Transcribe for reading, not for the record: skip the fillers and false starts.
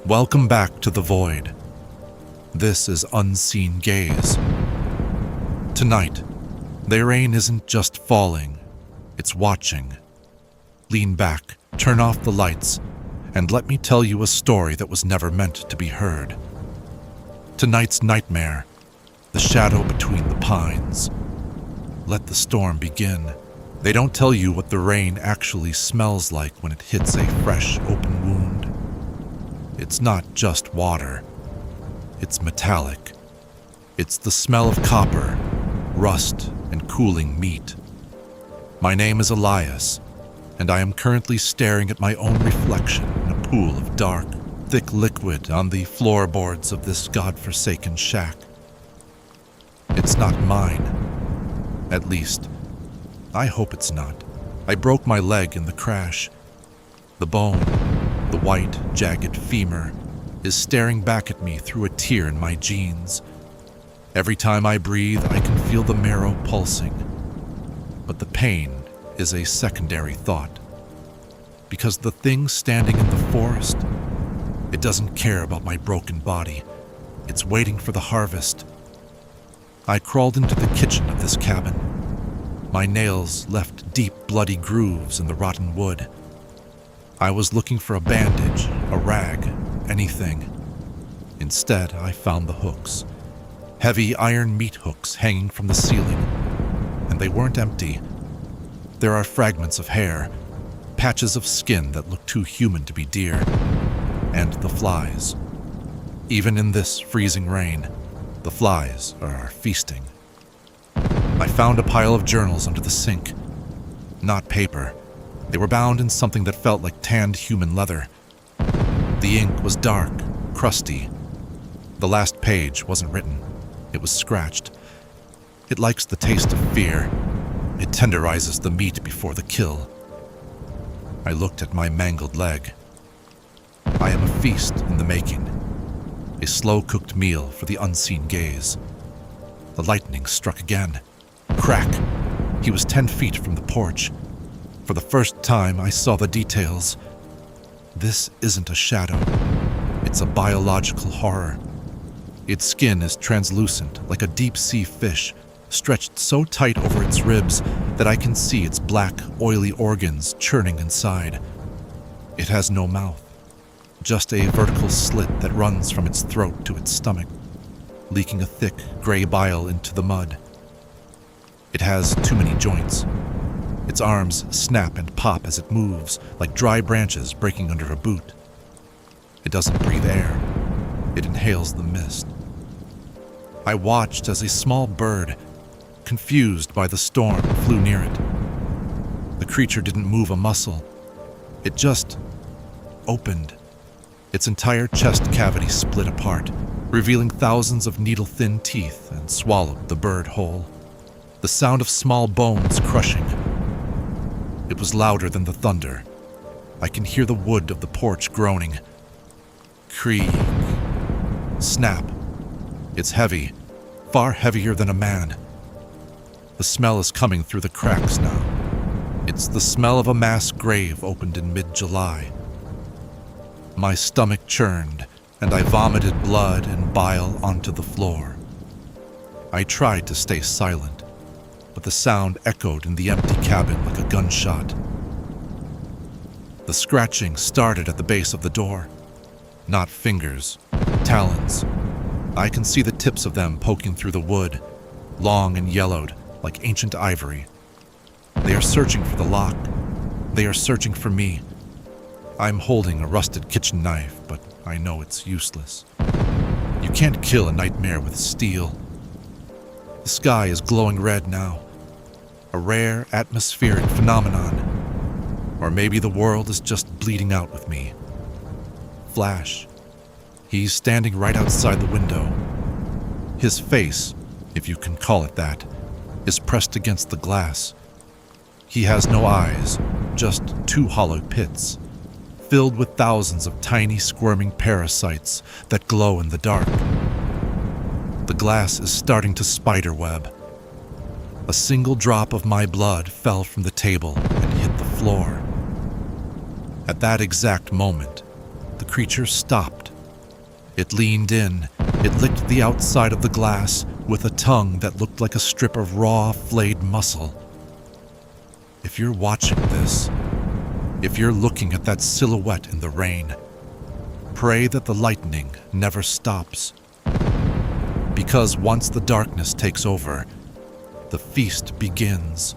Welcome back to the Void. This is Unseen Gaze. Tonight, the rain isn't just falling, it's watching. Lean back, turn off the lights, and let me tell you a story that was never meant to be heard. Tonight's nightmare, the shadow between the pines. Let the storm begin. They don't tell you what the rain actually smells like when it hits a fresh, open wound. It's not just water. It's metallic. It's the smell of copper, rust, and cooling meat. My name is Elias, and I am currently staring at my own reflection in a pool of dark, thick liquid on the floorboards of this godforsaken shack. It's not mine. At least, I hope it's not. I broke my leg in the crash. The bone, the white, jagged femur, is staring back at me through a tear in my jeans. Every time I breathe, I can feel the marrow pulsing. But the pain is a secondary thought. Because the thing standing in the forest, it doesn't care about my broken body. It's waiting for the harvest. I crawled into the kitchen of this cabin. My nails left deep, bloody grooves in the rotten wood. I was looking for a bandage, a rag, anything. Instead, I found the hooks. Heavy iron meat hooks hanging from the ceiling. And they weren't empty. There are fragments of hair, patches of skin that look too human to be deer, and the flies. Even in this freezing rain, the flies are feasting. I found a pile of journals under the sink. Not paper. They were bound in something that felt like tanned human leather. The ink was dark, crusty. The last page wasn't written. It was scratched. It likes the taste of fear. It tenderizes the meat before the kill. I looked at my mangled leg. I am a feast in the making. A slow-cooked meal for the unseen gaze. The lightning struck again. Crack! He was 10 feet from the porch. For the first time, I saw the details. This isn't a shadow. It's a biological horror. Its skin is translucent, like a deep-sea fish, stretched so tight over its ribs that I can see its black, oily organs churning inside. It has no mouth, just a vertical slit that runs from its throat to its stomach, leaking a thick, gray bile into the mud. It has too many joints. Its arms snap and pop as it moves, like dry branches breaking under a boot. It doesn't breathe air. It inhales the mist. I watched as a small bird, confused by the storm, flew near it. The creature didn't move a muscle. It just opened. Its entire chest cavity split apart, revealing thousands of needle-thin teeth, and swallowed the bird whole. The sound of small bones crushing. It was louder than the thunder. I can hear the wood of the porch groaning. Creak. Snap. It's heavy, far heavier than a man. The smell is coming through the cracks now. It's the smell of a mass grave opened in mid-July. My stomach churned, and I vomited blood and bile onto the floor. I tried to stay silent, but the sound echoed in the empty cabin like a gunshot. The scratching started at the base of the door. Not fingers, talons. I can see the tips of them poking through the wood, long and yellowed, like ancient ivory. They are searching for the lock. They are searching for me. I'm holding a rusted kitchen knife, but I know it's useless. You can't kill a nightmare with steel. The sky is glowing red now. A rare atmospheric phenomenon. Or maybe the world is just bleeding out with me. Flash. He's standing right outside the window. His face, if you can call it that, is pressed against the glass. He has no eyes, just two hollow pits, filled with thousands of tiny squirming parasites that glow in the dark. The glass is starting to spiderweb. A single drop of my blood fell from the table and hit the floor. At that exact moment, the creature stopped It leaned in. It licked the outside of the glass with a tongue that looked like a strip of raw, flayed muscle. If you're watching this, if you're looking at that silhouette in the rain, pray that the lightning never stops. Because once the darkness takes over, the feast begins.